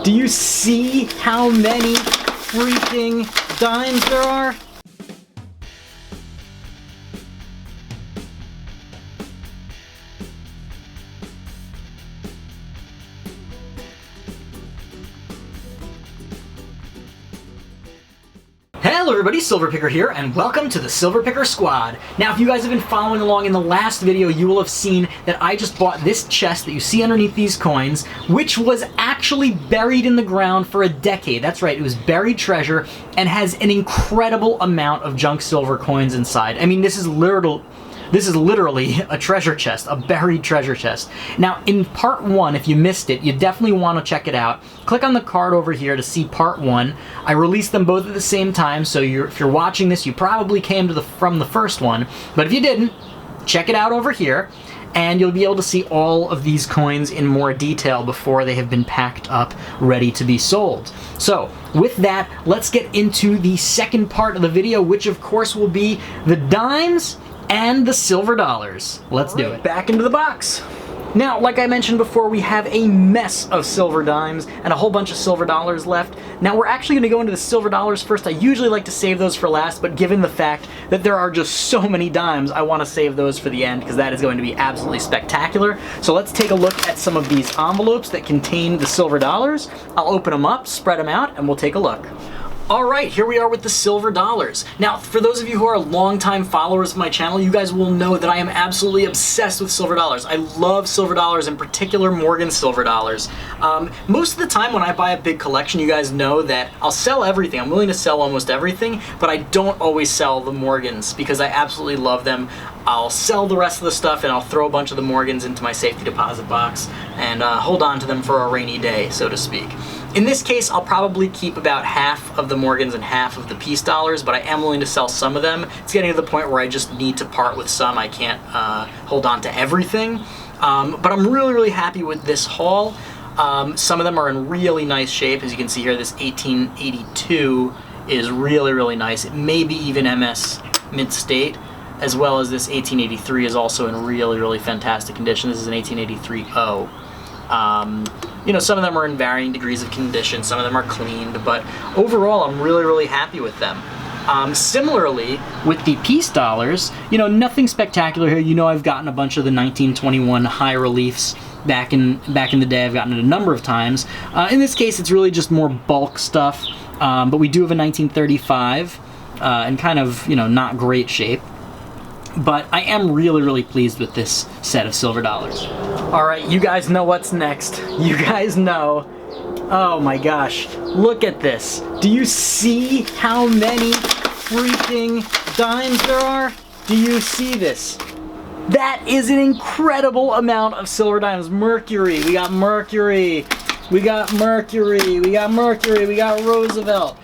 Do you see how many freaking dimes there are? Hello everybody, SilverPicker here, and welcome to the SilverPicker Squad. Now, if you guys have been following along in the last video, you will have seen that I just bought this chest that you see underneath these coins, which was actually buried in the ground for a decade. That's right, it was buried treasure and has an incredible amount of junk silver coins inside. I mean, this is literally a treasure chest, a buried treasure chest. Now, in part one, if you missed it, you definitely want to check it out. Click on the card over here to see part one. I released them both at the same time, so if you're watching this, you probably came from the first one. But if you didn't, check it out over here, and you'll be able to see all of these coins in more detail before they have been packed up, ready to be sold. So, with that, let's get into the second part of the video, which of course will be the dimes and the silver dollars. Let's do it. Back into the box. Now, like I mentioned before, we have a mess of silver dimes and a whole bunch of silver dollars left. Now, we're actually going to go into the silver dollars first. I usually like to save those for last, but given the fact that there are just so many dimes, I want to save those for the end because that is going to be absolutely spectacular. So let's take a look at some of these envelopes that contain the silver dollars. I'll open them up, spread them out, and we'll take a look. Alright, here we are with the silver dollars. Now, for those of you who are longtime followers of my channel, you guys will know that I am absolutely obsessed with silver dollars. I love silver dollars, in particular Morgan silver dollars. Most of the time when I buy a big collection, you guys know that I'll sell everything. I'm willing to sell almost everything, but I don't always sell the Morgans because I absolutely love them. I'll sell the rest of the stuff and I'll throw a bunch of the Morgans into my safety deposit box and hold on to them for a rainy day, so to speak. In this case, I'll probably keep about half of the Morgans and half of the piece dollars, but I am willing to sell some of them. It's getting to the point where I just need to part with some. I can't hold on to everything. But I'm really happy with this haul. Some of them are in really nice shape. As you can see here, this 1882 is really nice. It may be even MS mint state, as well as this 1883 is also in really fantastic condition. This is an 1883-0. You know, some of them are in varying degrees of condition, some of them are cleaned, but overall I'm really happy with them. Similarly, with the piece dollars, you know, nothing spectacular here. You know, I've gotten a bunch of the 1921 high reliefs back in the day. I've gotten it a number of times. In this case, it's really just more bulk stuff, but we do have a 1935 in kind of, you know, not great shape. But I am really pleased with this set of silver dollars. Alright, you guys know what's next. You guys know. Oh my gosh, look at this. Do you see how many freaking dimes there are? Do you see this? That is an incredible amount of silver dimes. Mercury, we got Mercury. We got Mercury, we got Mercury, we got Roosevelt.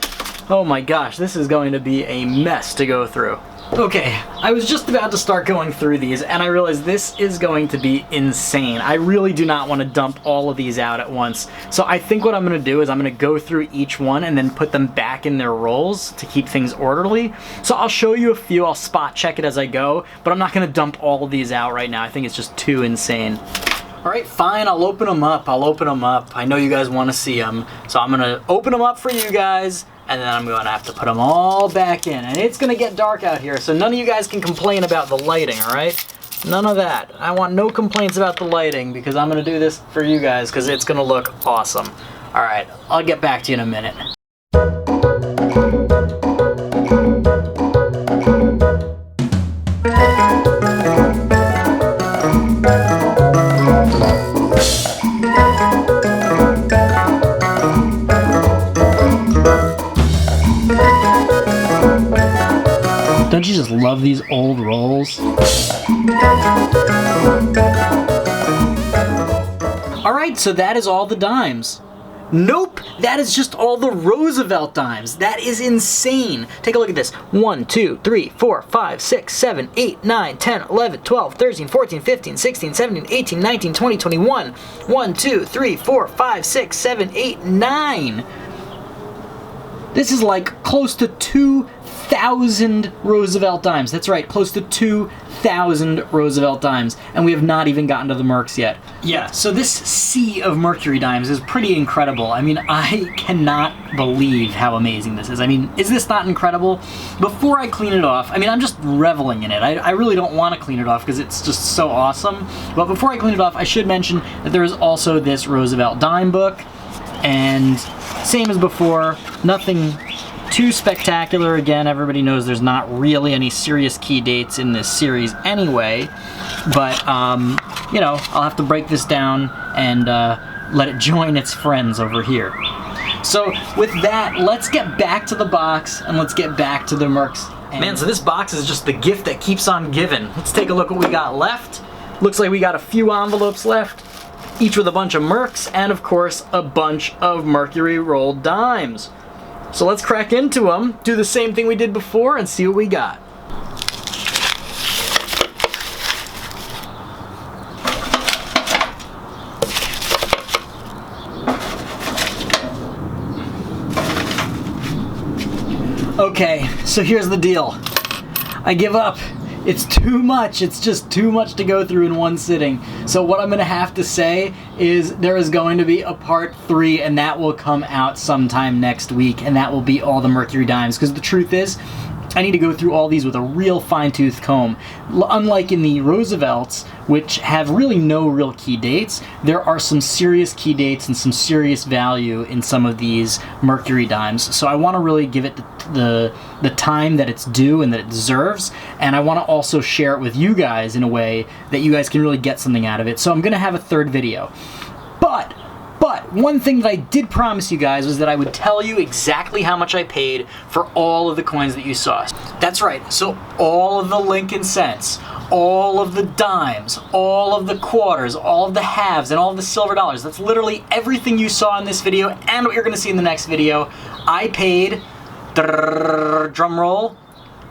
Oh my gosh, this is going to be a mess to go through. Okay, I was just about to start going through these and I realized this is going to be insane. I really do not want to dump all of these out at once. So I think what I'm going to do is I'm going to go through each one and then put them back in their rolls to keep things orderly. So I'll show you a few, I'll spot check it as I go, but I'm not going to dump all of these out right now. I think it's just too insane. Alright, fine, I'll open them up. I know you guys want to see them, so I'm going to open them up for you guys. And then I'm going to have to put them all back in. And it's going to get dark out here, so none of you guys can complain about the lighting, alright? None of that. I want no complaints about the lighting because I'm going to do this for you guys because it's going to look awesome. Alright, I'll get back to you in a minute. Don't you just love these old rolls? Alright, so that is all the dimes. Nope, that is just all the Roosevelt dimes. That is insane. Take a look at this. 1, 2, 3, 4, 5, 6, 7, 8, 9, 10, 11, 12, 13, 14, 15, 16, 17, 18, 19, 20, 21. 1, 2, 3, 4, 5, 6, 7, 8, 9. This is like close to 2 2,000 Roosevelt Dimes. That's right, close to 2,000 Roosevelt Dimes. And we have not even gotten to the Mercs yet. Yeah, so this sea of Mercury Dimes is pretty incredible. I mean, I cannot believe how amazing this is. I mean, is this not incredible? Before I clean it off, I mean, I'm just reveling in it. I really don't want to clean it off because it's just so awesome. But before I clean it off, I should mention that there is also this Roosevelt Dime book. And same as before, nothing too spectacular. Again, everybody knows there's not really any serious key dates in this series anyway, but you know, I'll have to break this down and let it join its friends over here. So with that, let's get back to the box and let's get back to the Mercs. Man, so this box is just the gift that keeps on giving. Let's take a look what we got left. Looks like we got a few envelopes left, each with a bunch of Mercs and of course a bunch of Mercury rolled dimes. So let's crack into them, do the same thing we did before, and see what we got. Okay, so here's the deal. I give up. It's too much. It's just too much to go through in one sitting. So what I'm gonna have to say is there is going to be a part 3, and that will come out sometime next week, and that will be all the Mercury Dimes, because the truth is, I need to go through all these with a real fine-tooth comb. Unlike in the Roosevelts, which have really no real key dates, there are some serious key dates and some serious value in some of these Mercury Dimes. So I want to really give it the time that it's due and that it deserves, and I want to also share it with you guys in a way that you guys can really get something out of it. So I'm going to have a third video. But one thing that I did promise you guys was that I would tell you exactly how much I paid for all of the coins that you saw. That's right, so all of the Lincoln cents, all of the dimes, all of the quarters, all of the halves, and all of the silver dollars, that's literally everything you saw in this video and what you're going to see in the next video. I paid, drum roll,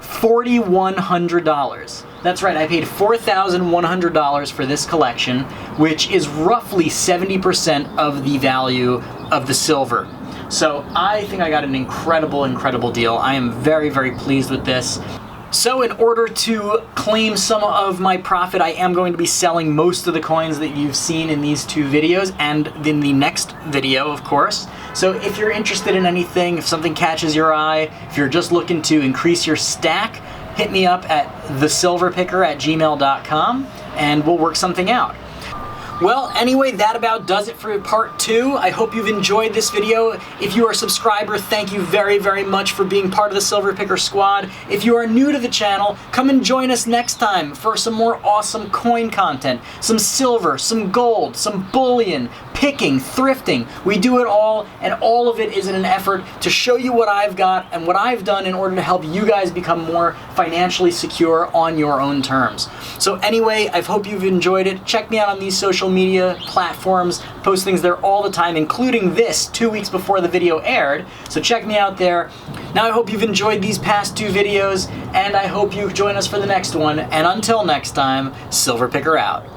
$4,100. That's right, I paid $4,100 for this collection, which is roughly 70% of the value of the silver. So I think I got an incredible, incredible deal. I am very, very pleased with this. So in order to claim some of my profit, I am going to be selling most of the coins that you've seen in these 2 videos and in the next video, of course. So if you're interested in anything, if something catches your eye, if you're just looking to increase your stack, hit me up at thesilverpicker@gmail.com and we'll work something out. Well, anyway, that about does it for part 2. I hope you've enjoyed this video. If you are a subscriber, thank you very, very much for being part of the SilverPicker squad. If you are new to the channel, come and join us next time for some more awesome coin content. Some silver, some gold, some bullion, picking, thrifting. We do it all, and all of it is in an effort to show you what I've got and what I've done in order to help you guys become more financially secure on your own terms. So anyway, I hope you've enjoyed it. Check me out on these social media platforms. Post things there all the time, including this 2 weeks before the video aired. So check me out there. Now I hope you've enjoyed these past 2 videos, and I hope you join us for the next one. And until next time, SilverPicker out.